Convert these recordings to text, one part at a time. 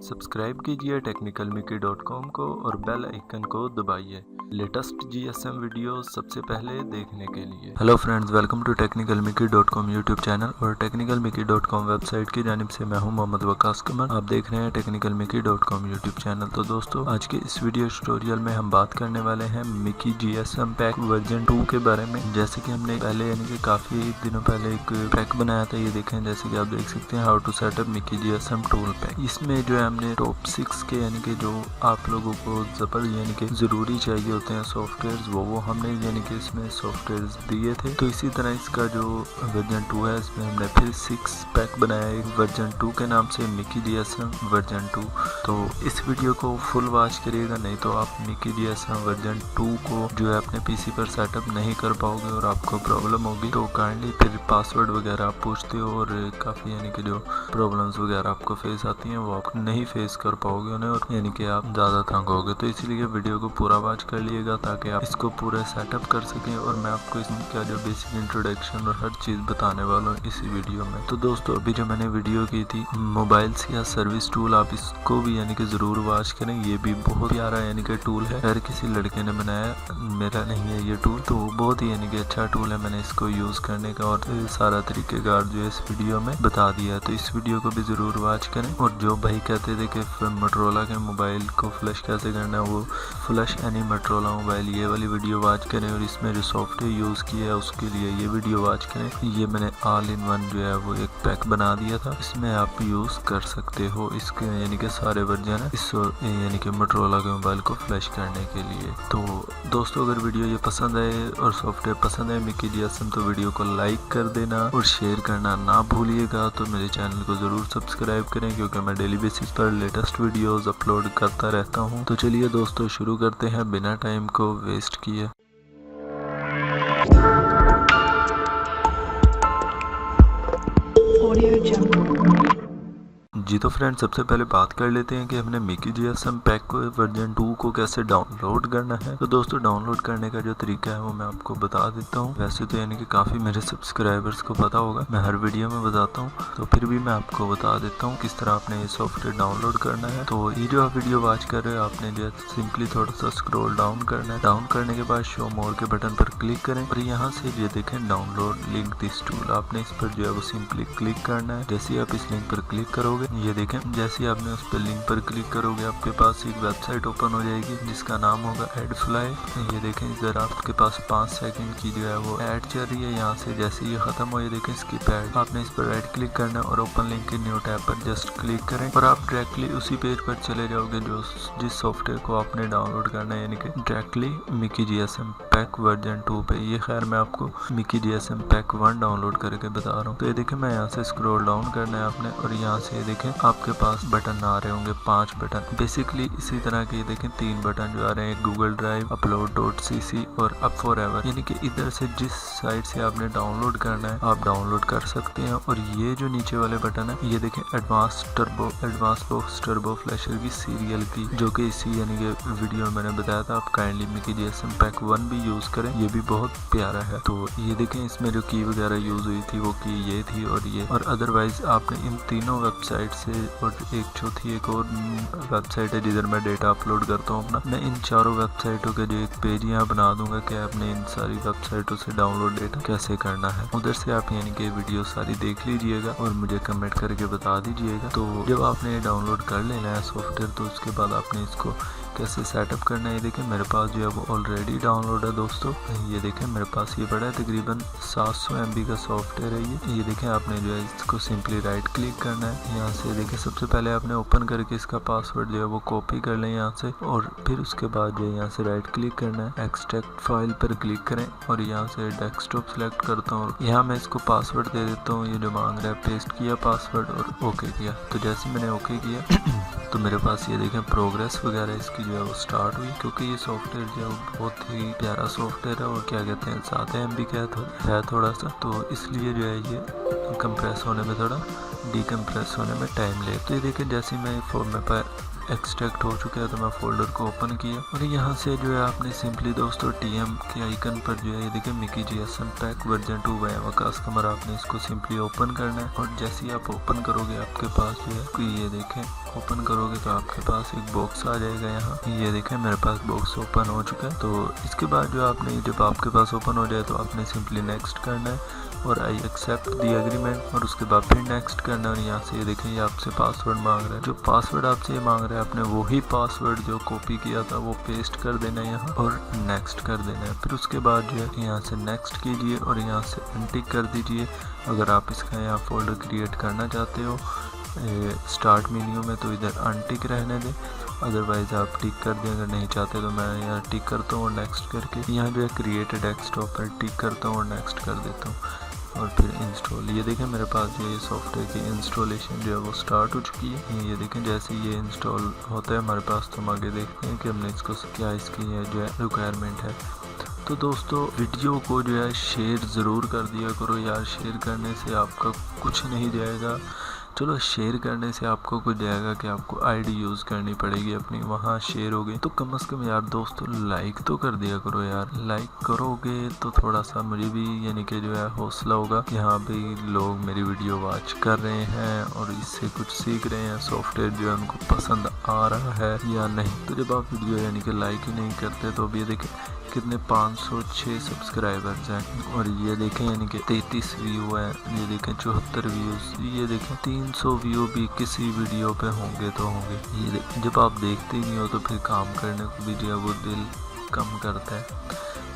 Subscribe कीजिए टेक्निकलमिकी.com को और बेल आइकन को दबाइए लेटेस्ट जीएसएम वीडियो सबसे पहले देखने के लिए। Hello friends, welcome to technical mickey dot com YouTube channel और टेक्निकलमिकी.com वेबसाइट की जानिब से मैं हूं मोहम्मद वकास कमर। आप देख रहे हैं टेक्निकलमिकी.com यूट्यूब चैनल। तो दोस्तों, आज के इस वीडियो ट्यूटोरियल में हम बात करने वाले हैं मिकी जीएसएम पैक वर्जन 2 के बारे में। जैसे कि हमने पहले यानी कि काफ़ी दिनों पहले एक पैक बनाया था, ये देखें, जैसे कि आप देख सकते हैं how to setup Miki GSM tool pack. इसमें जो है हमने टॉप 6 के यानी कि जो आप लोगों को यानी कि ज़रूरी चाहिए होते हैं सॉफ्टवेयर्स, वो हमने यानी कि इसमें सॉफ्टवेयर्स दिए थे। तो इसी तरह इसका जो वर्जन 2 है, इसमें हमने फिर 6 पैक बनाया है वर्जन 2 के नाम से, मिकी जीएसएम वर्जन 2। तो इस वीडियो को फुल वॉच करिएगा, नहीं तो आप मिकी जीएसएम वर्जन 2 को जो है अपने पीसी पर सेटअप नहीं कर पाओगे और आपको प्रॉब्लम होगी। तो काइंडली फिर पासवर्ड वगैरह आप पूछते हो और काफ़ी यानी कि जो प्रॉब्लम्स वगैरह आपको फेस आती हैं वो आप नहीं फेस कर पाओगे उन्हें, और यानी कि आप ज़्यादा तंग होगे। तो इसीलिए वीडियो को पूरा वॉच कर लिएगा ताकि आप इसको पूरा सेटअप कर सकें, और मैं आपको इसका जो बेसिक इंट्रोडक्शन और हर चीज़ बताने वाला हूँ इसी वीडियो में। तो दोस्तों, अभी जो मैंने वीडियो की थी मोबाइल्स या सर्विस टूल, आप इसको भी यानी कि ज़रूर वॉच करें। ये भी बहुत प्यारा यानी कि टूल है, हर किसी लड़के ने बनाया, मेरा नहीं है ये टूल। तो बहुत ही यानी कि अच्छा टूल है, मैंने इसको यूज़ करने का और सारा तरीक़ेकार जो है इस वीडियो में बता दिया है। तो इस वीडियो को भी ज़रूर वॉच करें। और जो भाई कहते थे कि मोटरोला के मोबाइल को फ्लश कैसे करना है, वो फ्लश यानी मोटरोला मोबाइल, ये वाली वीडियो वॉच करें। और इसमें जो सॉफ्टवेयर यूज़ किया है उसके लिए ये वीडियो वॉच करें। ये मैंने ऑल इन वन जो है वो एक पैक बना दिया था, इसमें आप यूज़ कर सकते हो इसके यानी कि सारे वर्जन है इस यानी कि मोटरोला के मोबाइल को फ्लश करने के लिए। तो दोस्तों, अगर वीडियो ये पसंद आए और सॉफ्टवेयर पसंद आए मिकी जीएसएम, तो वीडियो को लाइक कर देना और शेयर करना ना भूलिएगा। तो मेरे चैनल को ज़रूर सब्सक्राइब करें, क्योंकि मैं डेली बेसिस पर लेटेस्ट वीडियोस अपलोड करता रहता हूं। तो चलिए दोस्तों, शुरू करते हैं बिना टाइम को वेस्ट किए। जी तो फ्रेंड्स, सबसे पहले बात कर लेते हैं कि हमने मिकी जीएसएम पैक वर्जन 2 को कैसे डाउनलोड करना है। तो दोस्तों, डाउनलोड करने का जो tariqa है वो मैं आपको बता देता हूँ। वैसे तो यानी कि काफ़ी मेरे सब्सक्राइबर्स को पता होगा, मैं हर वीडियो में बताता हूँ, तो फिर भी मैं आपको बता देता हूँ किस तरह आपने ये सॉफ्टवेयर डाउनलोड करना है। तो ये जो आप वीडियो वॉच कर रहे हो, आपने जो है सिंपली थोड़ा सा स्क्रॉल डाउन करना है। डाउन करने के बाद शो मोर के बटन पर क्लिक करें और यहाँ से ये देखें डाउनलोड लिंक दिस टूल, आपने इस पर जो है वो सिंपली क्लिक करना है। जैसे ही आप इस लिंक पर क्लिक करोगे, ये देखें, जैसे आपने उस पर लिंक पर क्लिक करोगे आपके पास एक वेबसाइट ओपन हो जाएगी जिसका नाम होगा एडफ्लाई। ये देखें, इधर आपके पास 5 सेकंड की जो है वो ऐड चल रही है। यहाँ से जैसे ये खत्म हो, ये देखें स्किप ऐड, आपने इस पर राइट क्लिक करना है और ओपन लिंक के न्यू टैब पर जस्ट क्लिक करें और आप डायरेक्टली उसी पेज पर चले जाओगे जो जिस सॉफ्टवेयर को आपने डाउनलोड करना है, यानी कि directly Mickey GSM pack version 2 पे। ये खैर मैं आपको मिकी जीएसएम पैक 1 डाउनलोड करके बता रहा हूँ। तो ये देखें, मैं यहाँ से स्क्रॉल डाउन करना है आपने, और यहाँ से ये देखें आपके पास बटन आ रहे होंगे 5 बटन। बेसिकली इसी तरह के देखें 3 बटन जो आ रहे हैं, गूगल ड्राइव, upload.cc और अप फॉर एवर। यानी कि इधर से जिस साइट से आपने डाउनलोड करना है आप डाउनलोड कर सकते हैं। और ये जो नीचे वाले बटन है, ये देखें एडवांस बॉक्स टर्बो फ्लैशर की सीरियल की, जो कि इसी यानी कि वीडियो में मैंने बताया था। आप काइंडली मिकी जीएसएम पैक 1 भी यूज़ करें, ये भी बहुत प्यारा है। तो ये देखें, इसमें जो की वगैरह यूज़ हुई थी वो की ये थी और ये, और अदरवाइज आपने इन तीनों वेबसाइट से, और एक चौथी एक और वेबसाइट है जिधर मैं डेटा अपलोड करता हूँ अपना, मैं इन चारों वेबसाइटों के जो एक पेज यहाँ बना दूंगा कि आपने इन सारी वेबसाइटों से डाउनलोड डेटा कैसे करना है। उधर से आप यानी कि वीडियो सारी देख लीजिएगा और मुझे कमेंट करके बता दीजिएगा। तो जब आपने डाउनलोड कर लेना है सॉफ्टवेयर, तो उसके बाद आपने इसको कैसे सेटअप करना है। ये देखें, मेरे पास जो है वो ऑलरेडी डाउनलोड है दोस्तों। ये देखें, मेरे पास ये पड़ा है, तकरीबन 700 MB का सॉफ्टवेयर है ये देखें, आपने जो है इसको सिंपली राइट क्लिक करना है। यहाँ से देखें, सबसे पहले आपने ओपन करके इसका पासवर्ड जो है वो कॉपी कर लें यहाँ से, और फिर उसके बाद जो है यहाँ से राइट क्लिक करना है, एक्सट्रैक्ट फाइल पर क्लिक करें और यहाँ से डेस्कटॉप सेलेक्ट करता हूँ। यहाँ मैं इसको पासवर्ड दे देता हूँ, ये जो मांग रहा है, पेस्ट किया पासवर्ड और ओके किया। तो जैसे मैंने ओके किया तो मेरे पास ये देखें प्रोग्रेस वगैरह इसकी जो है वो स्टार्ट हुई, क्योंकि ये सॉफ्टवेयर जो है वो बहुत ही प्यारा सॉफ्टवेयर है और क्या कहते हैं ज़्यादा MB का है थोड़ा सा, तो इसलिए जो है ये कंप्रेस होने में थोड़ा डिकम्प्रेस होने में टाइम ले। तो ये देखें, जैसे मैं मेरे पास एक्सट्रैक्ट हो चुका है तो मैं फोल्डर को ओपन किया और यहाँ से जो है आपने सिंपली दोस्तों TM के आइकन पर जो है ये देखिए Mickey GSM pack version 2 by Waqas Qamar, आपने इसको सिंपली ओपन करना है। और जैसे ही आप ओपन करोगे आपके पास जो है ये देखें ओपन करोगे तो आपके पास एक बॉक्स आ जाएगा। यहाँ ये देखें मेरे पास बॉक्स ओपन हो चुका है। तो इसके बाद जो आपने जब आपके पास ओपन हो जाए तो आपने सिंपली नेक्स्ट करना है और आई एक्सेप्ट दी एग्रीमेंट, और उसके बाद फिर नेक्स्ट करना है। और यहाँ से ये देखें ये आपसे पासवर्ड मांग रहा है। जो पासवर्ड आपसे मांग रहा है आपने वही पासवर्ड जो कॉपी किया था वो पेस्ट कर देना है यहाँ और नेक्स्ट कर देना है। फिर उसके बाद जो है यहाँ से नेक्स्ट कीजिए और यहाँ से अनटिक कर दीजिए। अगर आप इसका यहाँ फोल्डर क्रिएट करना चाहते हो स्टार्ट मेन्यू में तो इधर अनटिक रहने दें, अदरवाइज़ आप टिक कर दें। अगर नहीं चाहते तो मैं यहाँ टिक करता हूँ और नेक्स्ट करके यहाँ जो है क्रिएट डेस्कटॉप पर टिक करता हूँ और नेक्स्ट कर देता हूँ और फिर इंस्टॉल। ये देखें मेरे पास जो ये सॉफ्टवेयर की इंस्टॉलेशन जो है वो स्टार्ट हो चुकी है। ये देखें जैसे ये इंस्टॉल होता है हमारे पास तो हम आगे देखते हैं कि हमने इसको क्या इसकी जो है रिक्वायरमेंट है। तो दोस्तों वीडियो को जो है शेयर ज़रूर कर दिया करो यार, शेयर करने से आपका कुछ नहीं जाएगा। चलो शेयर करने से आपको कुछ जाएगा कि आपको आईडी यूज़ करनी पड़ेगी अपनी, वहाँ शेयर हो गई तो कम से कम यार दोस्तों लाइक तो कर दिया करो यार। लाइक करोगे तो थोड़ा सा मुझे भी यानी कि जो है हौसला होगा कि हाँ भाई लोग मेरी वीडियो वॉच कर रहे हैं और इससे कुछ सीख रहे हैं, सॉफ्टवेयर जो है उनको पसंद आ रहा है या नहीं। तो जब आप वीडियो यानी कि लाइक ही नहीं करते तो अभी देखें कितने 506 सब्सक्राइबर्स हैं और ये देखें यानी कि 33 व्यू है, ये देखें 74 व्यूज़, ये देखें 300 व्यू भी किसी वीडियो पे होंगे तो होंगे। ये देखें जब आप देखते ही नहीं हो तो फिर काम करने को भी जो है वो दिल कम करता है।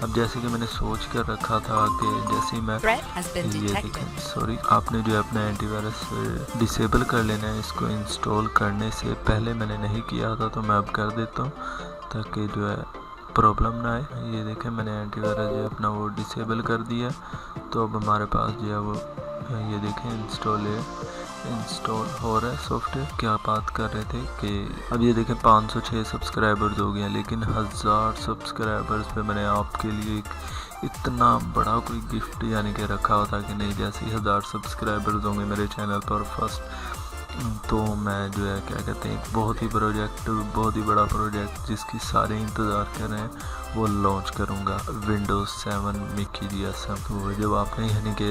अब जैसे कि मैंने सोच कर रखा था कि जैसे मैं ये देखें सॉरी आपने जो है अपना एंटीवायरस डिसेबल कर लेना है। इसको इंस्टॉल करने से पहले मैंने नहीं किया था तो मैं अब कर देता हूँ ताकि जो है प्रॉब्लम ना आए। ये देखें मैंने एंटीवायरस जो है अपना वो डिसेबल कर दिया तो अब हमारे पास जो है वो ये देखें इंस्टॉल हो रहा है सॉफ्टवेयर। क्या बात कर रहे थे कि अब ये देखें 506 सब्सक्राइबर्स हो गए हैं, लेकिन 1000 सब्सक्राइबर्स पे मैंने आपके लिए इतना बड़ा कोई गिफ्ट यानी कि रखा हुआ था कि नहीं जैसे ही 1000 सब्सक्राइबर्स होंगे मेरे चैनल पर फर्स्ट तो मैं जो है क्या कहते हैं बहुत ही बड़ा प्रोजेक्ट जिसकी सारे इंतज़ार कर रहे हैं वो लॉन्च करूँगा विंडोज़ 7 मिकी जीएसएम। तो जब आपने यानी कि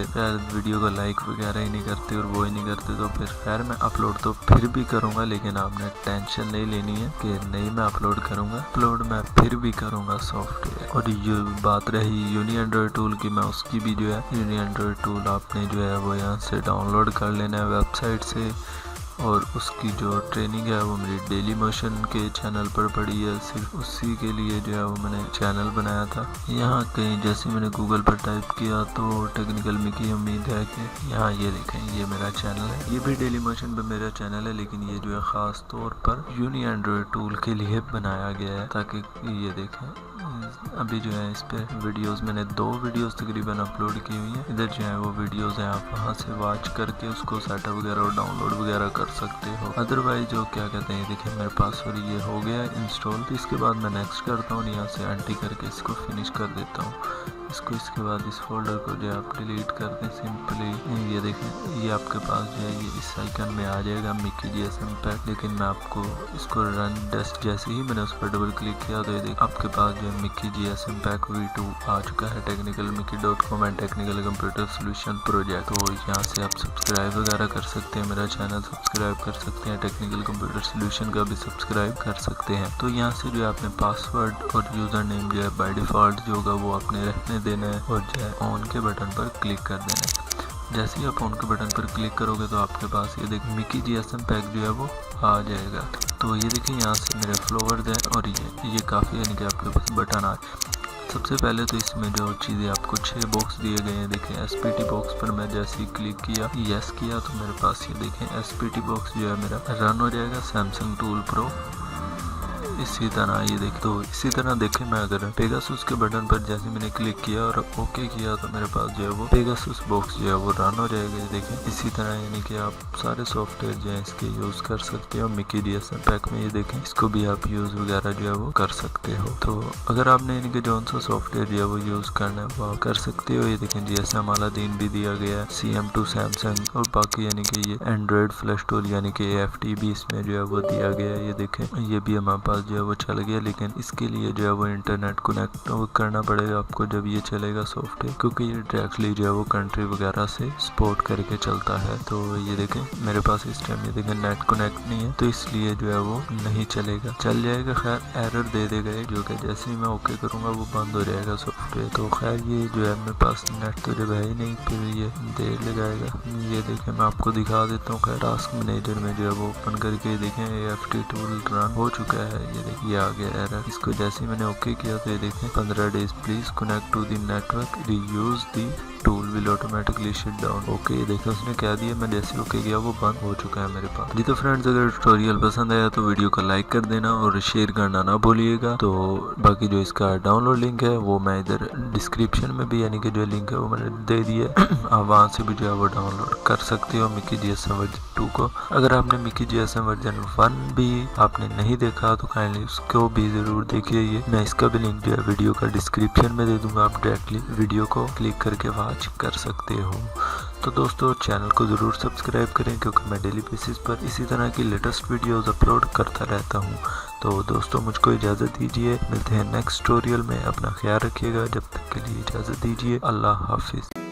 वीडियो को लाइक वगैरह ही नहीं करते और वो ही नहीं करते तो फिर खैर मैं अपलोड तो फिर भी करूँगा, लेकिन आपने टेंशन नहीं लेनी है कि नहीं मैं अपलोड करूँगा, अपलोड मैं फिर भी करूँगा सॉफ्टवेयर। और ये बात रही यूनी एंड्रॉयड टूल की, मैं उसकी भी जो है यूनी एंड्रॉयड टूल आपने जो है वो यहाँ से डाउनलोड कर लेना है वेबसाइट से और उसकी जो ट्रेनिंग है वो मेरी डेली मोशन के चैनल पर पड़ी है। सिर्फ उसी के लिए जो है वो मैंने चैनल बनाया था। यहाँ कहीं जैसे मैंने गूगल पर टाइप किया तो टेक्निकल मिकी, उम्मीद है कि यहाँ ये देखें ये मेरा चैनल है, ये भी डेली मोशन पर मेरा चैनल है, लेकिन ये जो है ख़ास तौर पर यूनी एंड्रॉयड टूल के लिए बनाया गया है ताकि ये देखें अभी जो है इस पर वीडियोस मैंने 2 वीडियोस तकरीबन अपलोड की हुई हैं। इधर जो है वो वीडियोस हैं, आप वहाँ से वॉच करके उसको सेटअप वगैरह और डाउनलोड वगैरह कर सकते हो। अदरवाइज जो क्या कहते हैं देखिए मेरे पास और ये हो गया इंस्टॉल। तो इसके बाद मैं नेक्स्ट करता हूँ, यहाँ से एंटी करके इसको फिनिश कर देता हूँ इसको। इसके बाद इस फोल्डर को जो है आप डिलीट कर दें सिंपली। ये देखें ये आपके पास जो है ये इस आइकन में आ जाएगा मिकी जीएसएम पैक, लेकिन मैं आपको इसको रन डेस्क जैसे ही मैंने उस पर डबल क्लिक किया तो ये देख आपके पास जो है मिकी जीएसएम पैक V2 आ चुका है technicalmickey.com and technical computer solution project. तो यहाँ से आप सब्सक्राइब वगैरह कर सकते हैं, मेरा चैनल सब्सक्राइब कर सकते हैं, टेक्निकल कंप्यूटर सोल्यूशन का भी सब्सक्राइब कर सकते हैं। तो यहाँ से जो है आपने पासवर्ड और यूज़र नेम जो है बाय डिफ़ॉल्ट जो होगा वो आपने रहने देना है और जो है ऑन के बटन पर क्लिक कर देना है। जैसे ही आप ऑन के बटन पर क्लिक करोगे तो आपके पास ये देखिए मिकी जीएसएम पैक जो है वो आ जाएगा। तो ये देखिए यहाँ से मेरे फ्लोवर्स हैं और ये काफ़ी यानी कि आपके पास बटन आ। सबसे पहले तो इसमें जो चीज़ें आपको 6 बॉक्स दिए गए हैं, देखें एसपीटी बॉक्स पर मैं जैसे ही क्लिक किया यस किया तो मेरे पास ये देखें एसपीटी बॉक्स जो है मेरा रन हो जाएगा सैमसंग टूल प्रो। इसी तरह ये देख तो इसी तरह देखें मैं अगर पेगासुस के बटन पर जैसे मैंने क्लिक किया और ओके किया तो मेरे पास जो है वो पेगासुस बॉक्स जो है वो रन हो जाएगा। ये देखें इसी तरह यानी कि आप सारे सॉफ्टवेयर जो है इसके यूज़ कर सकते हो मिकी जीएसएम पैक में। ये देखें इसको भी आप यूज़ वगैरह जो है वो कर सकते हो। तो अगर आपने यानी कि जौन सा सॉफ्टवेयर जो है वो यूज़ करना है वो आप कर सकते हो। ये देखें जीएसएम अलादीन भी दिया गया है, CM2 सैमसंग और बाकी यानी कि ये एंड्रॉयड फ्लैश टूल यानी कि AFT भी इसमें जो है वो दिया गया है। ये देखें ये भी हमारे पास जो है वो चल गया, लेकिन इसके लिए जो है वो इंटरनेट कनेक्ट करना पड़ेगा आपको जब ये चलेगा सॉफ्टवेयर, क्योंकि ये डायरेक्टली जो है वो कंट्री वगैरह से सपोर्ट करके चलता है। तो ये देखें मेरे पास इस टाइम ये देखें नेट कनेक्ट नहीं है, तो इसलिए जो है वो नहीं चलेगा। चल जाएगा, खैर एरर दे देगा जो कि जैसे ही मैं ओके करूँगा वो बंद हो जाएगा सॉफ्टवेयर। तो खैर ये जो है मेरे पास नेट तो जब है ही नहीं, फिर ये देर लगाएगा। ये देखें मैं आपको दिखा देता हूँ। खैर टास्क मैनेजर में जो है वो ओपन करके देखें AFT टूल रन हो चुका है। ये देखिए आ गया एरर। इसको जैसे ही मैंने ओके किया तो ये देखें 15 days please connect to the network, reuse the tool will automatically shut down. Okay देखो उसने क्या दिया, मैं जैसे ओके किया वो बंद हो चुका है मेरे पास। जी तो फ्रेंड्स अगर ट्यूटोरियल पसंद आया तो वीडियो को लाइक कर देना और शेयर करना ना भूलिएगा। तो बाकी जो इसका डाउनलोड लिंक है वो मैं इधर डिस्क्रिप्शन में भी यानी कि जो लिंक है वो मैंने दे दिया आप वहाँ से भी जो है वो डाउनलोड कर सकते हो मिकी GSM वर्जन 2 को। अगर आपने मिकी GSM वर्जन 1 भी आपने नहीं देखा तो काइंडली उसको भी ज़रूर देखिए। ये मैं इसका भी लिंक जो है वीडियो का डिस्क्रिप्शन में दे दूंगा, आप डायरेक्टली वीडियो को क्लिक करके वॉच कर सकते हो। तो दोस्तों चैनल को ज़रूर सब्सक्राइब करें क्योंकि मैं डेली बेसिस पर इसी तरह की लेटेस्ट वीडियोस अपलोड करता रहता हूँ। तो दोस्तों मुझको इजाज़त दीजिए, मिलते हैं नेक्स्ट ट्यूटोरियल में। अपना ख्याल रखिएगा, जब तक के लिए इजाज़त दीजिए। अल्लाह हाफिज़।